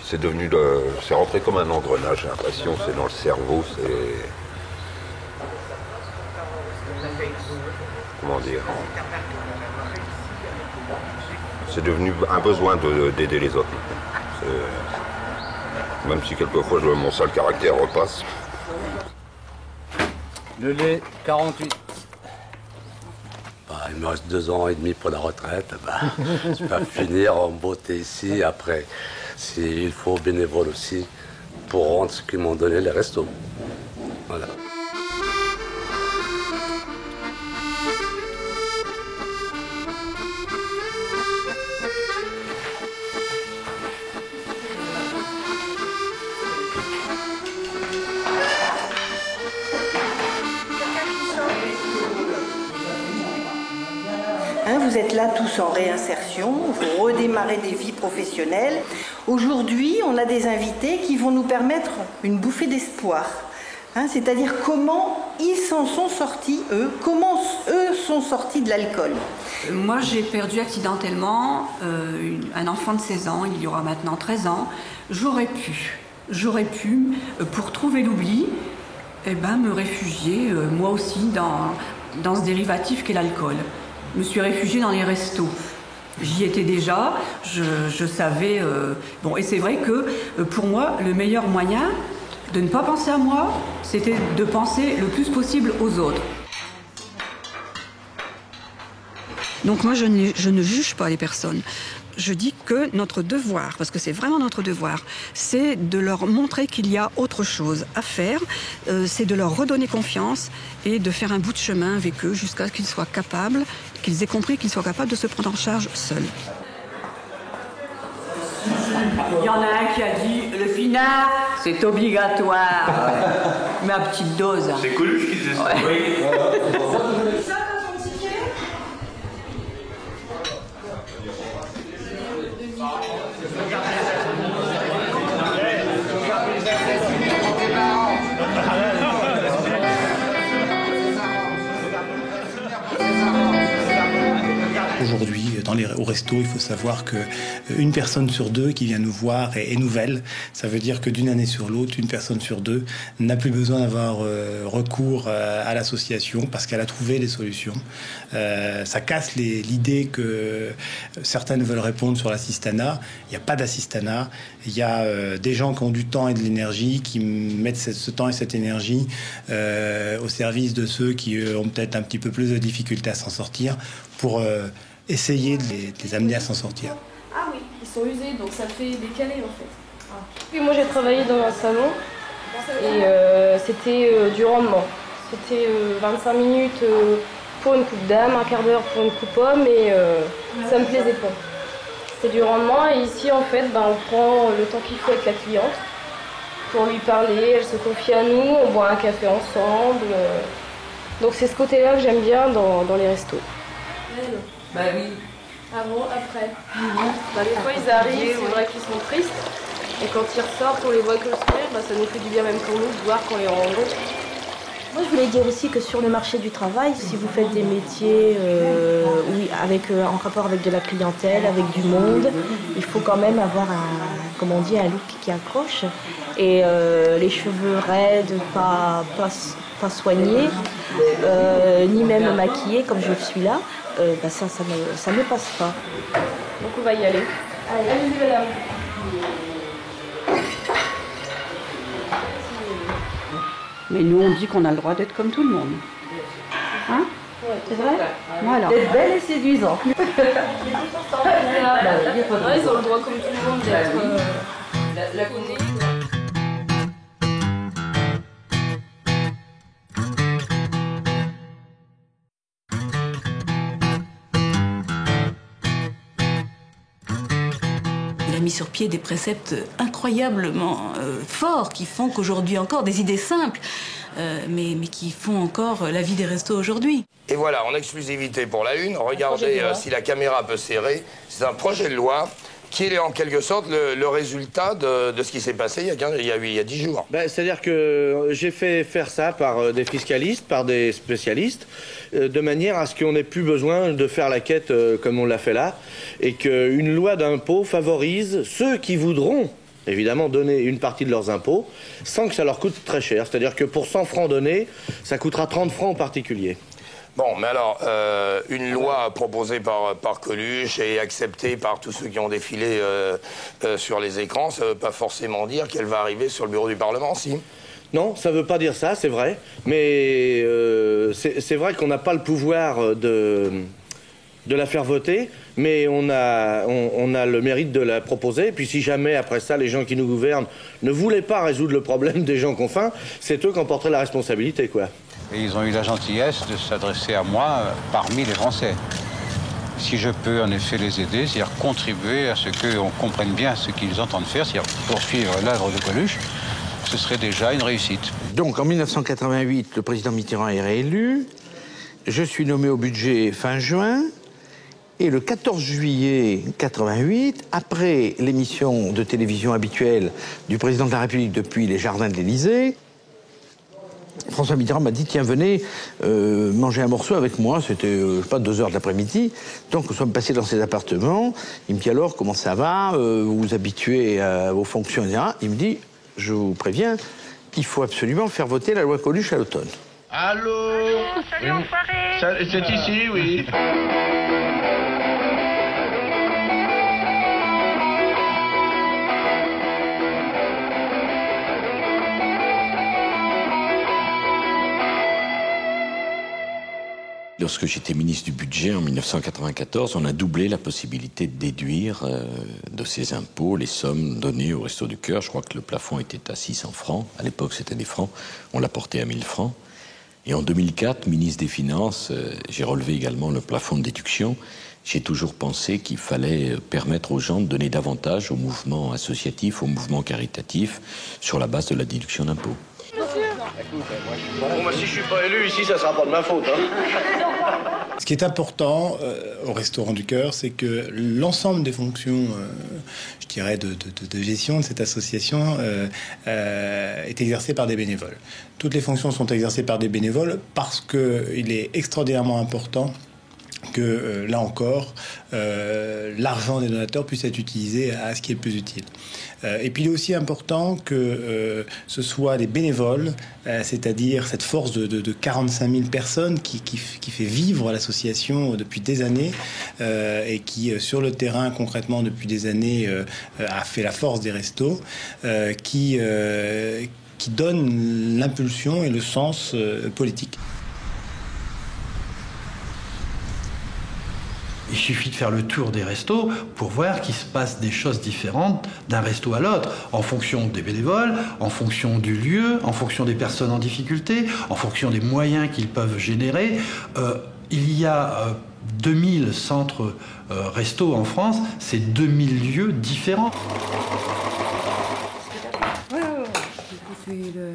c'est devenu c'est rentré comme un engrenage. J'ai l'impression, c'est dans le cerveau, c'est... Comment dire? C'est devenu un besoin d'aider les autres. Même si quelquefois mon sale caractère repasse. Le lait, 48. Il me reste 2 ans et demi pour la retraite. Je vais finir en beauté ici. Après, s'il faut, bénévole aussi, pour rendre ce qu'ils m'ont donné les restos. Voilà. Vous êtes là tous en réinsertion, vous redémarrez des vies professionnelles. Aujourd'hui, on a des invités qui vont nous permettre une bouffée d'espoir. C'est-à-dire comment ils s'en sont sortis, eux, comment eux sont sortis de l'alcool. Moi, j'ai perdu accidentellement un enfant de 16 ans, il y aura maintenant 13 ans. J'aurais pu, pour trouver l'oubli, me réfugier, moi aussi, dans ce dérivatif qu'est l'alcool. Je me suis réfugiée dans les restos. J'y étais déjà, je savais... et c'est vrai que pour moi, le meilleur moyen de ne pas penser à moi, c'était de penser le plus possible aux autres. Donc moi, je ne juge pas les personnes. Je dis que notre devoir, parce que c'est vraiment notre devoir, c'est de leur montrer qu'il y a autre chose à faire, c'est de leur redonner confiance et de faire un bout de chemin avec eux jusqu'à ce qu'ils soient capables, qu'ils aient compris qu'ils soient capables de se prendre en charge seuls. Il y en a un qui a dit « le pinard, c'est obligatoire ». Ma petite dose. C'est Coluche qui disait ça. Oui. Aujourd'hui, au resto, il faut savoir qu'une personne sur 2 qui vient nous voir est nouvelle. Ça veut dire que d'une année sur l'autre, une personne sur 2 n'a plus besoin d'avoir recours à l'association parce qu'elle a trouvé des solutions. Ça casse l'idée que certains veulent répondre sur l'assistanat. Il n'y a pas d'assistanat. Il y a des gens qui ont du temps et de l'énergie, qui mettent ce temps et cette énergie au service de ceux qui ont peut-être un petit peu plus de difficultés à s'en sortir pour essayer de les amener à s'en sortir. Ah oui, ils sont usés, donc ça fait décaler en fait. Et moi j'ai travaillé dans un salon et c'était du rendement. C'était 25 minutes pour une coupe d'âme, un quart d'heure pour une coupe homme et ça me plaisait pas. C'était du rendement et ici en fait on prend le temps qu'il faut avec la cliente pour lui parler, elle se confie à nous, on boit un café ensemble. Donc c'est ce côté-là que j'aime bien dans les restos. Bah oui, Avant, après. Bah, des fois, ils arrivent, c'est vrai qu'ils sont tristes. Et quand ils ressortent, on les voit que le sourire, bah, ça nous fait du bien même pour nous de voir qu'on les rencontre. Moi, je voulais dire aussi que sur le marché du travail, si vous faites des métiers en rapport avec de la clientèle, avec du monde, il faut quand même avoir un look qui accroche. Et les cheveux raides, pas soignés, ni même maquillés comme je suis là, ça ne passe pas. Donc on va y aller. Allez-y, madame. Mais nous, on dit qu'on a le droit d'être comme tout le monde. Hein? C'est vrai? Voilà. D'être belle et séduisante. Ils ont le droit comme tout le monde d'être la connue. Il a mis sur pied des préceptes incroyablement forts qui font qu'aujourd'hui encore, des idées simples, mais qui font encore la vie des restos aujourd'hui. Et voilà, en exclusivité pour la une, regardez si la caméra peut serrer, c'est un projet de loi qui est en quelque sorte le résultat de ce qui s'est passé il y a 10 jours. C'est-à-dire que j'ai fait faire ça par des fiscalistes, par des spécialistes, de manière à ce qu'on n'ait plus besoin de faire la quête comme on l'a fait là, et qu'une loi d'impôt favorise ceux qui voudront évidemment donner une partie de leurs impôts sans que ça leur coûte très cher. C'est-à-dire que pour 100 francs donnés, ça coûtera 30 francs au particulier. Bon, mais alors, une loi proposée par Coluche et acceptée par tous ceux qui ont défilé sur les écrans, ça ne veut pas forcément dire qu'elle va arriver sur le bureau du Parlement, si? Non, ça ne veut pas dire ça, c'est vrai. Mais c'est vrai qu'on n'a pas le pouvoir de la faire voter, mais on a le mérite de la proposer. Et puis si jamais, après ça, les gens qui nous gouvernent ne voulaient pas résoudre le problème des gens qui ont faim, c'est eux qui en porteraient la responsabilité, quoi. Et ils ont eu la gentillesse de s'adresser à moi parmi les Français. Si je peux en effet les aider, c'est-à-dire contribuer à ce qu'on comprenne bien ce qu'ils entendent faire, c'est-à-dire poursuivre l'œuvre de Coluche, ce serait déjà une réussite. Donc en 1988, le président Mitterrand est réélu. Je suis nommé au budget fin juin. Et le 14 juillet 88, après l'émission de télévision habituelle du président de la République depuis les jardins de l'Élysée, François Mitterrand m'a dit, tiens, venez manger un morceau avec moi. C'était, 2h de l'après-midi. Donc, nous sommes passés dans ses appartements. Il me dit, alors, comment ça va? Vous vous habituez à vos fonctions, etc. Il me dit, je vous préviens, il faut absolument faire voter la loi Coluche à l'automne. Allô? Salut, enfoiré! C'est ici, oui. Lorsque j'étais ministre du Budget en 1994, on a doublé la possibilité de déduire de ces impôts les sommes données au Resto du Cœur. Je crois que le plafond était à 600 francs. À l'époque, c'était des francs. On l'a porté à 1000 francs. Et en 2004, ministre des Finances, j'ai relevé également le plafond de déduction. J'ai toujours pensé qu'il fallait permettre aux gens de donner davantage aux mouvements associatifs, aux mouvements caritatifs, sur la base de la déduction d'impôts. Bon, moi, si je suis pas élu ici, ça sera pas de ma faute. Ce qui est important au Restaurant du Cœur, c'est que l'ensemble des fonctions, je dirais, de gestion de cette association est exercée par des bénévoles. Toutes les fonctions sont exercées par des bénévoles parce qu'il est extraordinairement important que, là encore, l'argent des donateurs puisse être utilisé à ce qui est le plus utile. Et puis il est aussi important que ce soit les bénévoles, c'est-à-dire cette force de 45 000 personnes qui fait vivre l'association depuis des années et qui, sur le terrain, concrètement, depuis des années, a fait la force des restos, qui donne l'impulsion et le sens politique. Il suffit de faire le tour des restos pour voir qu'il se passe des choses différentes d'un resto à l'autre, en fonction des bénévoles, en fonction du lieu, en fonction des personnes en difficulté, en fonction des moyens qu'ils peuvent générer. Il y a 2000 centres restos en France, c'est 2000 lieux différents. On fait le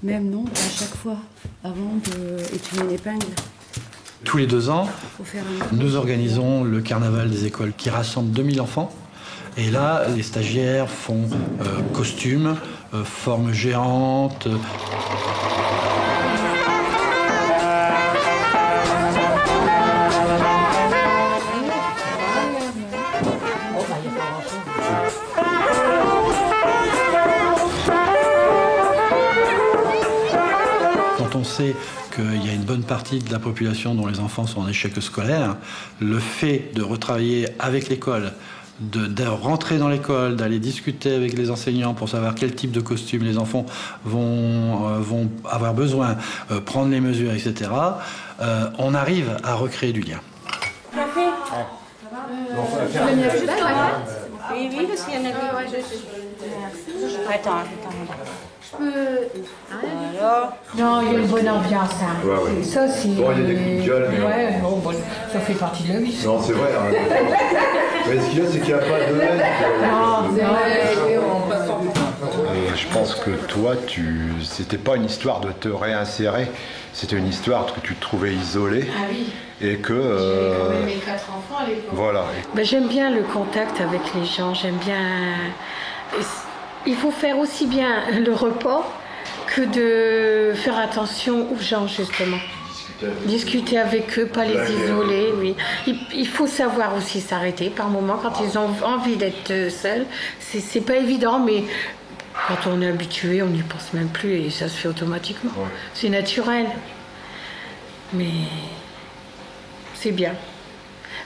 même nombre à chaque fois, avant d'étudier une épingle. Tous les 2 ans, nous organisons le carnaval des écoles qui rassemble 2000 enfants. Et là, les stagiaires font costumes, formes géantes. Quand on sait qu'il y a une bonne partie de la population dont les enfants sont en échec scolaire, le fait de retravailler avec l'école, de rentrer dans l'école, d'aller discuter avec les enseignants pour savoir quel type de costume les enfants vont avoir besoin, prendre les mesures, etc., on arrive à recréer du lien. Café. Oui, oui, parce qu'il y en a deux. Attends. Je peux... Non, il y a une bonne ambiance. Hein. Ouais. Ça, c'est... Bon, il y a des coups de gueule, mais... Ouais, bon, ça fait partie de la vie. Non, c'est vrai. Hein. Mais ce qu'il y a, c'est qu'il n'y a pas de haine. Non, c'est vrai. Je pense que toi, c'était pas une histoire de te réinsérer, c'était une histoire que tu te trouvais isolé. Ah oui. Et que... J'ai quand même mes 4 enfants à l'époque. Voilà. Ben, j'aime bien le contact avec les gens, j'aime bien... Il faut faire aussi bien le repas que de faire attention aux gens, justement. Discuter avec eux, pas les isoler, oui. Il faut savoir aussi s'arrêter par moments quand ils ont envie d'être seuls. C'est pas évident, mais quand on est habitué, on n'y pense même plus et ça se fait automatiquement. Ouais. C'est naturel. Mais c'est bien.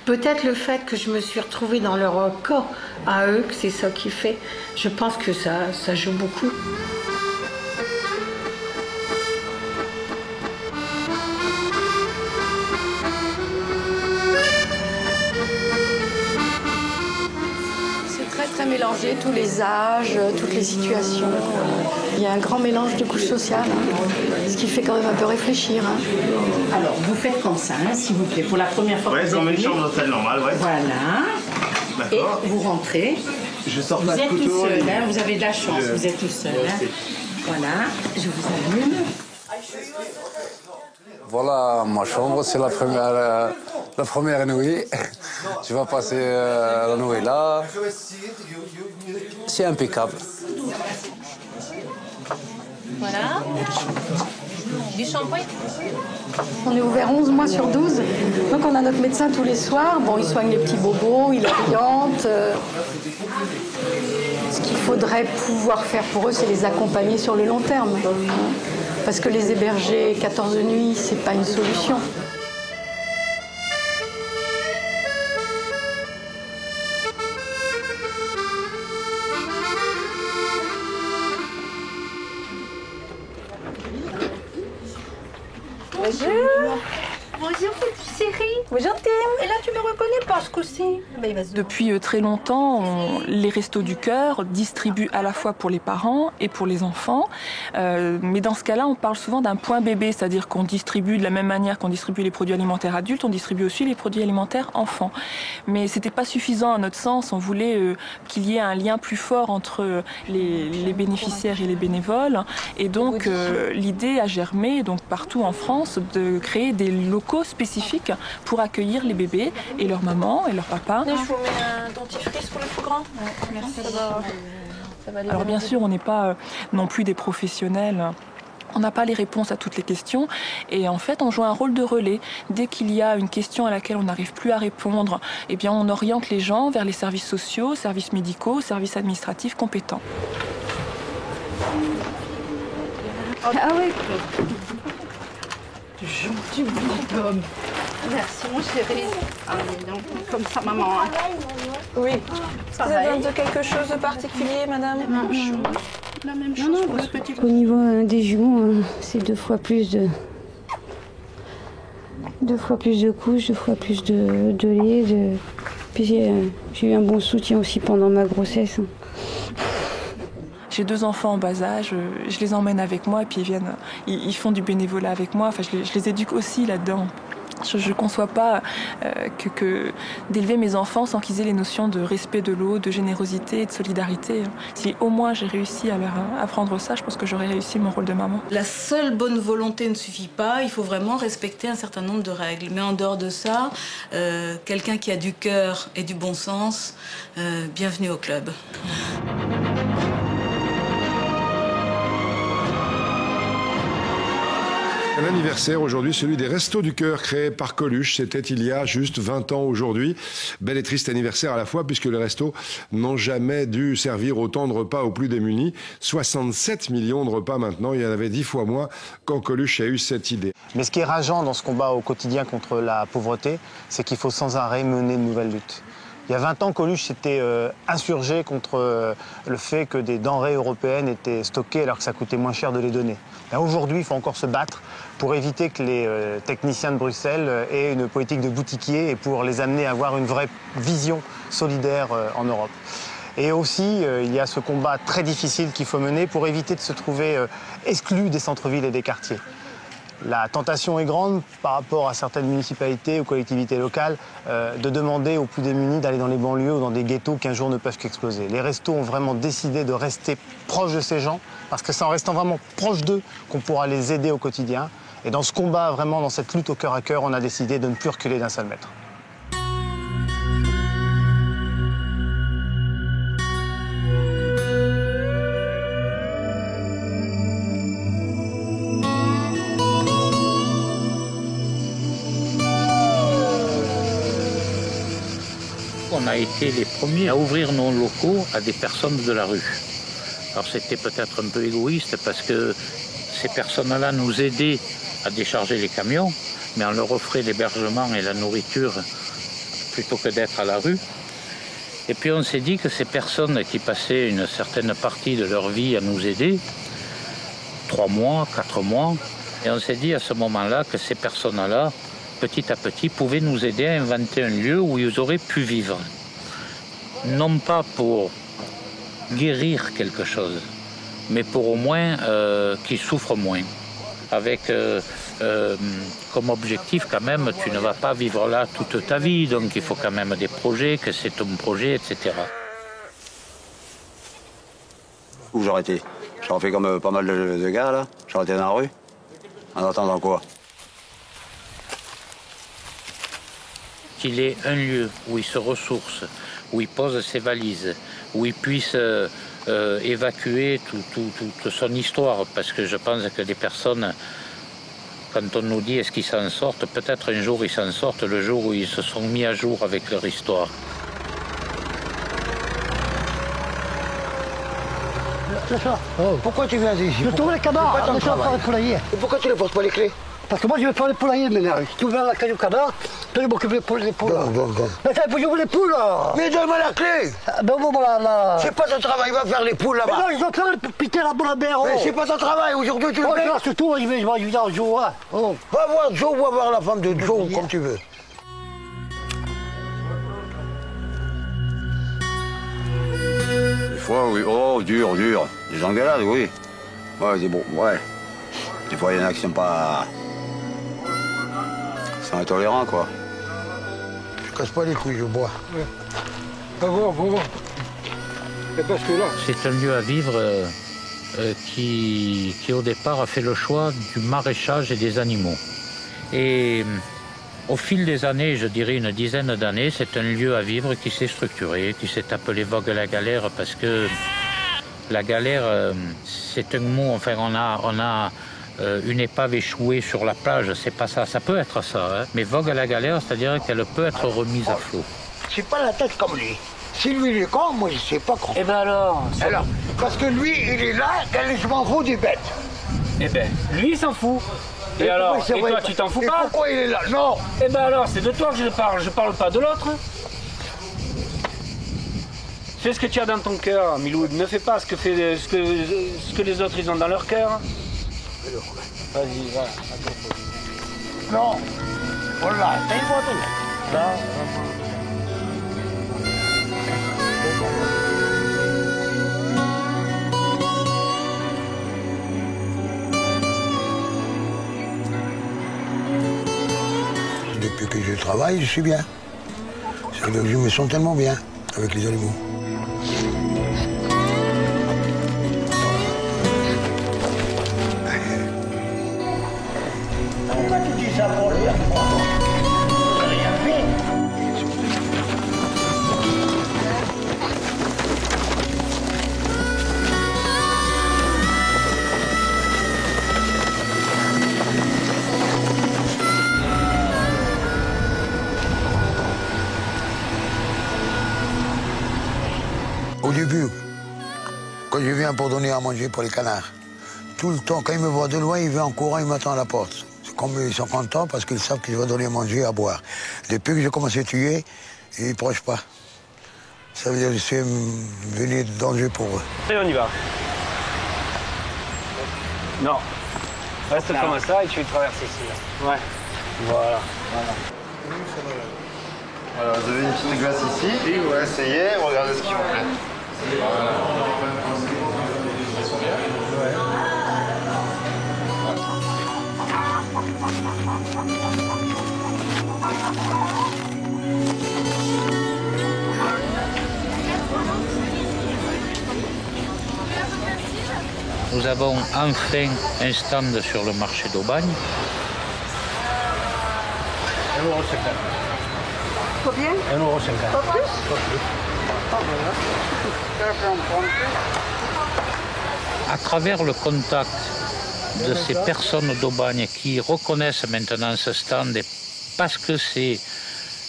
Peut-être le fait que je me suis retrouvée dans leur corps à eux, que c'est ça qui fait. Je pense que ça joue beaucoup. Très mélangé, tous les âges, toutes les situations. Il y a un grand mélange de couches sociales, hein, ce qui fait quand même un peu réfléchir. Hein. Alors, vous faites comme ça, hein, s'il vous plaît, pour la première fois. Ouais, dans une chambre d'hôtel normale, ouais. Voilà. D'accord. Et vous rentrez. Je sors vous pas de êtes couteau. Tout seul, hein, vous avez de la chance, vous êtes tout seul. Hein. Voilà, je vous allume. Voilà ma chambre, c'est la première nuit. Tu vas passer la nuit là. C'est impeccable. Voilà. Du shampoing. On est ouvert 11 mois sur 12. Donc on a notre médecin tous les soirs. Bon, il soigne les petits bobos, il oriente. Ce qu'il faudrait pouvoir faire pour eux, c'est les accompagner sur le long terme. Parce que les héberger 14 nuits, c'est pas une solution. Bonjour. Bonjour, petite chérie. Bonjour, Tim. Et là, tu me reconnais pas ce coup-ci. Depuis très longtemps, les Restos du Cœur distribuent à la fois pour les parents et pour les enfants. Mais dans ce cas-là, on parle souvent d'un point bébé, c'est-à-dire qu'on distribue de la même manière qu'on distribue les produits alimentaires adultes, on distribue aussi les produits alimentaires enfants. Mais c'était pas suffisant à notre sens. On voulait qu'il y ait un lien plus fort entre les bénéficiaires et les bénévoles. Et donc, l'idée a germé, donc partout en France, de créer des locaux spécifiques pour accueillir les bébés et leur maman et leur papa. Je vous mets un dentifrice pour le plus grand. Merci. Ça va Alors bien sûr, on n'est pas non plus des professionnels. On n'a pas les réponses à toutes les questions et en fait on joue un rôle de relais. Dès qu'il y a une question à laquelle on n'arrive plus à répondre, eh bien on oriente les gens vers les services sociaux, services médicaux, services administratifs compétents. Ah oui. Gentil bonhomme. Merci mon chéri. Ah donc comme ça maman. Hein. Oui. Vous avez besoin de quelque chose de particulier, madame? La même chose pour le petit. Au niveau des jumeaux, c'est 2 fois plus de couches, 2 fois plus de lait. Puis j'ai eu un bon soutien aussi pendant ma grossesse. J'ai 2 enfants en bas âge, je les emmène avec moi et puis ils font du bénévolat avec moi. Enfin, je les éduque aussi là-dedans. Je ne conçois pas d'élever mes enfants sans qu'ils aient les notions de respect de l'autre, de générosité et de solidarité. Si au moins j'ai réussi à leur apprendre ça, je pense que j'aurais réussi mon rôle de maman. La seule bonne volonté ne suffit pas, il faut vraiment respecter un certain nombre de règles. Mais en dehors de ça, quelqu'un qui a du cœur et du bon sens, bienvenue au club. Un anniversaire aujourd'hui, celui des Restos du Cœur créés par Coluche. C'était il y a juste 20 ans aujourd'hui. Bel et triste anniversaire à la fois puisque les restos n'ont jamais dû servir autant de repas aux plus démunis. 67 millions de repas maintenant, il y en avait 10 fois moins quand Coluche a eu cette idée. Mais ce qui est rageant dans ce combat au quotidien contre la pauvreté, c'est qu'il faut sans arrêt mener de nouvelles luttes. Il y a 20 ans, Coluche s'était insurgé contre le fait que des denrées européennes étaient stockées alors que ça coûtait moins cher de les donner. Aujourd'hui, il faut encore se battre pour éviter que les techniciens de Bruxelles aient une politique de boutiquier et pour les amener à avoir une vraie vision solidaire en Europe. Et aussi, il y a ce combat très difficile qu'il faut mener pour éviter de se trouver exclu des centres-villes et des quartiers. La tentation est grande par rapport à certaines municipalités ou collectivités locales de demander aux plus démunis d'aller dans les banlieues ou dans des ghettos qui un jour ne peuvent qu'exploser. Les restos ont vraiment décidé de rester proches de ces gens parce que c'est en restant vraiment proche d'eux qu'on pourra les aider au quotidien. Et dans ce combat, vraiment dans cette lutte au cœur à cœur, on a décidé de ne plus reculer d'un seul mètre. On a été les premiers à ouvrir nos locaux à des personnes de la rue. Alors c'était peut-être un peu égoïste parce que ces personnes-là nous aidaient à décharger les camions, mais on leur offrait l'hébergement et la nourriture plutôt que d'être à la rue. Et puis on s'est dit que ces personnes qui passaient une certaine partie de leur vie à nous aider, 3 mois, 4 mois, et on s'est dit à ce moment-là que ces personnes-là, petit à petit, pouvaient nous aider à inventer un lieu où ils auraient pu vivre. Non pas pour guérir quelque chose, mais pour au moins qu'ils souffrent moins. Avec comme objectif quand même, tu ne vas pas vivre là toute ta vie, donc il faut quand même des projets, que c'est ton projet, etc. Où j'aurais été? J'aurais fait comme pas mal de gars là, j'aurais été dans la rue. En attendant quoi? Qu'il ait un lieu où il se ressource, où il pose ses valises, où il puisse évacuer toute son histoire. Parce que je pense que les personnes, quand on nous dit est-ce qu'ils s'en sortent, peut-être un jour ils s'en sortent, le jour où ils se sont mis à jour avec leur histoire. Pourquoi tu viens ici? Je tourne les canards, je vais faire le poulailler. Et pourquoi tu ne poses pas les clés? Parce que moi je vais faire le poulailler maintenant. Si tu ouvres la clé du canard, je vais m'occuper des poules. Bon. Mais ça, il faut que j'ouvre les poules là. Mais donne-moi la clé. Ben bon, là. C'est pas ton travail, va faire les poules là-bas. Mais non, ils ont train de piter la boule à mer. Mais c'est pas ton travail, aujourd'hui tu le fais. Surtout, je vais voir Joe. Hein. Oh. Va voir Joe, va voir la femme de Joe, comme tu veux. Des fois, oui. Oh, dur. Des engueulades, oui. Ouais, c'est bon, ouais. Des fois, il y en a qui sont pas... Ils sont intolérants, quoi. Je casse pas les couilles, je bois. Ouais. Va voir. C'est parce que là... C'est un lieu à vivre qui, au départ, a fait le choix du maraîchage et des animaux. Et au fil des années, je dirais une dizaine d'années, c'est un lieu à vivre qui s'est structuré, qui s'est appelé Vogue la Galère, parce que la galère, c'est un mot, enfin, on a une épave échouée sur la plage, c'est pas ça, ça peut être ça, hein. Mais vogue à la galère, c'est-à-dire qu'elle peut être remise à flot. J'ai pas la tête comme lui. Si lui il est con, moi je sais pas con. Eh ben alors parce que lui il est là, je m'en fous des bêtes. Eh ben, lui il s'en fout. Et alors, et toi tu t'en fous pas? Pourquoi il est là? Non. Eh ben alors, c'est de toi que je parle pas de l'autre. Fais ce que tu as dans ton cœur, Milou. Ne fais pas ce que les autres ils ont dans leur cœur. Vas-y, va. Non. Voilà, t'as une photo. Là. Depuis que je travaille, je suis bien. C'est que je me sens tellement bien avec les animaux. Pourquoi tu dis ça pour lui? J'ai rien fait. Au début, quand je viens pour donner à manger pour les canards, tout le temps, quand ils me voient de loin, ils viennent en courant, ils m'attendent à la porte. C'est comme ils sont contents parce qu'ils savent que je vais donner à manger, à boire. Depuis que j'ai commencé à tuer, ils ne prochent pas. Ça veut dire que je suis venu de danger pour eux. Et on y va. Non. Reste comme ça et tu traverses ici. Là. Ouais. Voilà. Voilà, vous avez une petite glace ici, puis vous essayez, regardez ce qui vous plaît. Nous avons enfin un stand sur le marché d'Aubagne. Combien? 1,50 €. Pas plus? À travers le contact de ces personnes d'Aubagne qui reconnaissent maintenant ce stand, et parce que c'est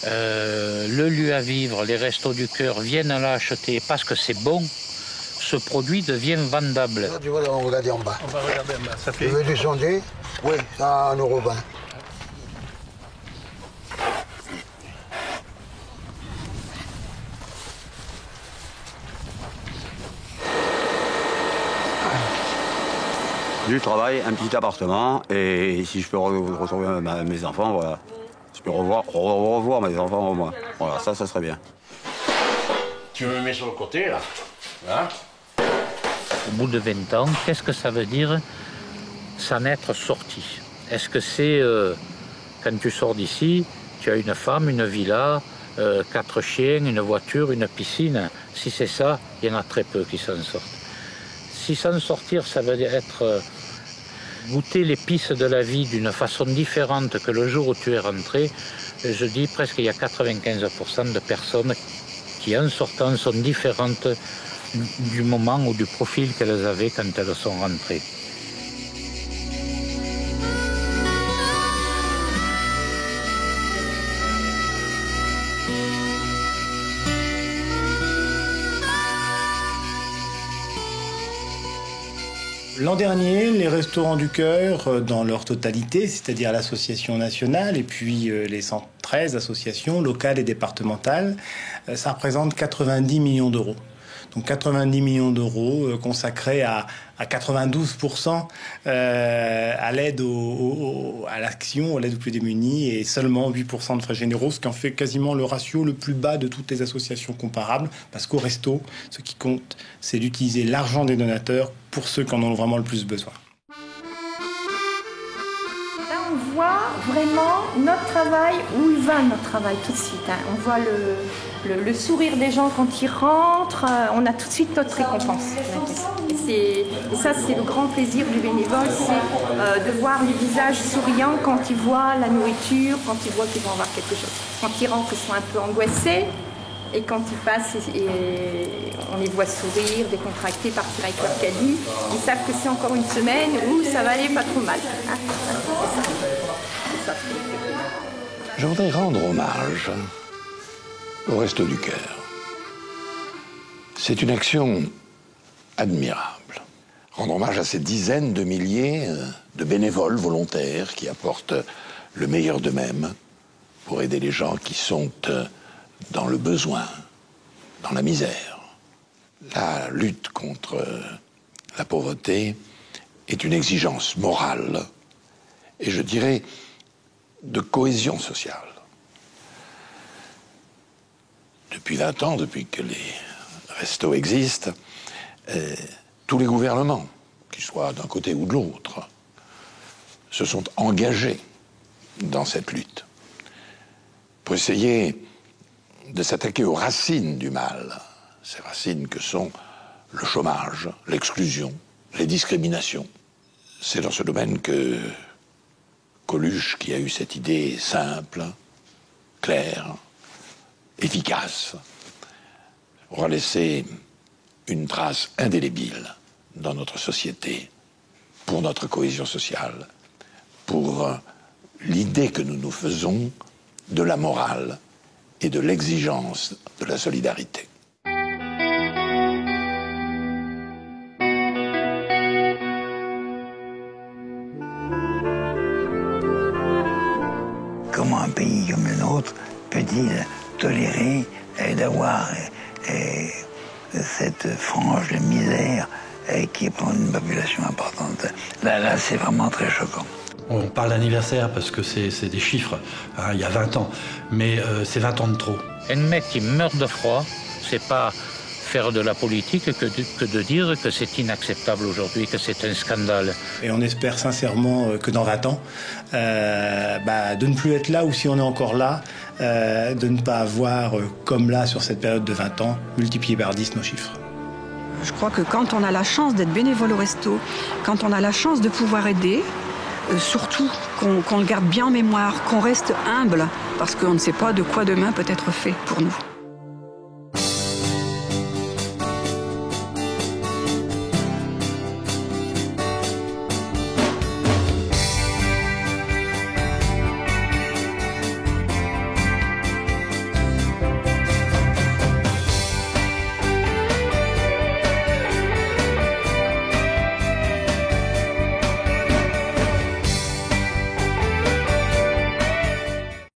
le lieu à vivre, les Restos du Cœur viennent là acheter parce que c'est bon, ce produit devient vendable. Tu vas regarder en bas. On va regarder en bas. Ça fait... Tu veux descendre? Oui, ça à 1,20 €. Du travail, un petit appartement, et si je peux retrouver mes enfants, voilà. Je peux revoir mes enfants au moins. Voilà, ça serait bien. Tu me mets sur le côté, là. Hein? Au bout de 20 ans, qu'est-ce que ça veut dire s'en être sorti? Est-ce que c'est quand tu sors d'ici, tu as une femme, une villa, 4 chiens, une voiture, une piscine? Si c'est ça, il y en a très peu qui s'en sortent. Si s'en sortir, ça veut dire être goûter l'épice de la vie d'une façon différente que le jour où tu es rentré, je dis presque il y a 95% de personnes qui en sortant sont différentes du moment ou du profil qu'elles avaient quand elles sont rentrées. L'an dernier, les Restaurants du Cœur, dans leur totalité, c'est-à-dire l'association nationale et puis les 113 associations locales et départementales, ça représente 90 millions d'euros. Donc 90 millions d'euros consacrés à 92% à l'aide à l'action, à l'aide aux plus démunis, et seulement 8% de frais généraux, ce qui en fait quasiment le ratio le plus bas de toutes les associations comparables, parce qu'au resto, ce qui compte, c'est d'utiliser l'argent des donateurs pour ceux qui en ont vraiment le plus besoin. Là, on voit vraiment notre travail, où il va notre travail tout de suite. Hein. On voit le sourire des gens quand ils rentrent, on a tout de suite notre récompense. Et ça, c'est le grand plaisir du bénévole, c'est de voir les visages souriants quand ils voient la nourriture, quand ils voient qu'ils vont avoir quelque chose. Quand ils rentrent, ils sont un peu angoissés, et quand ils passent, on les voit sourire, décontractés, partir avec leur caddie. Ils savent que c'est encore une semaine où ça va aller pas trop mal. Hein. C'est ça. Je voudrais rendre hommage au Resto du Cœur. C'est une action admirable. Rendre hommage à ces dizaines de milliers de bénévoles volontaires qui apportent le meilleur d'eux-mêmes pour aider les gens qui sont dans le besoin, dans la misère. La lutte contre la pauvreté est une exigence morale et je dirais de cohésion sociale. Depuis 20 ans, depuis que les restos existent, tous les gouvernements, qu'ils soient d'un côté ou de l'autre, se sont engagés dans cette lutte. pour essayer de s'attaquer aux racines du mal, ces racines que sont le chômage, l'exclusion, les discriminations. C'est dans ce domaine que Coluche, qui a eu cette idée simple, claire, efficace, aura laissé une trace indélébile dans notre société, pour notre cohésion sociale, pour l'idée que nous nous faisons de la morale et de l'exigence de la solidarité. Comment un pays comme le nôtre peut-il tolérer d'avoir cette frange de misère qui prend une population importante? Là, c'est vraiment très choquant. On parle d'anniversaire parce que c'est des chiffres, hein, il y a 20 ans, mais c'est 20 ans de trop. Un mec qui meurt de froid, c'est pas faire de la politique que de dire que c'est inacceptable aujourd'hui, que c'est un scandale. Et on espère sincèrement que dans 20 ans, de ne plus être là, ou si on est encore là, de ne pas avoir, comme là, sur cette période de 20 ans, multiplié par 10 nos chiffres. Je crois que quand on a la chance d'être bénévole au resto, quand on a la chance de pouvoir aider, surtout qu'on le garde bien en mémoire, qu'on reste humble, parce qu'on ne sait pas de quoi demain peut être fait pour nous.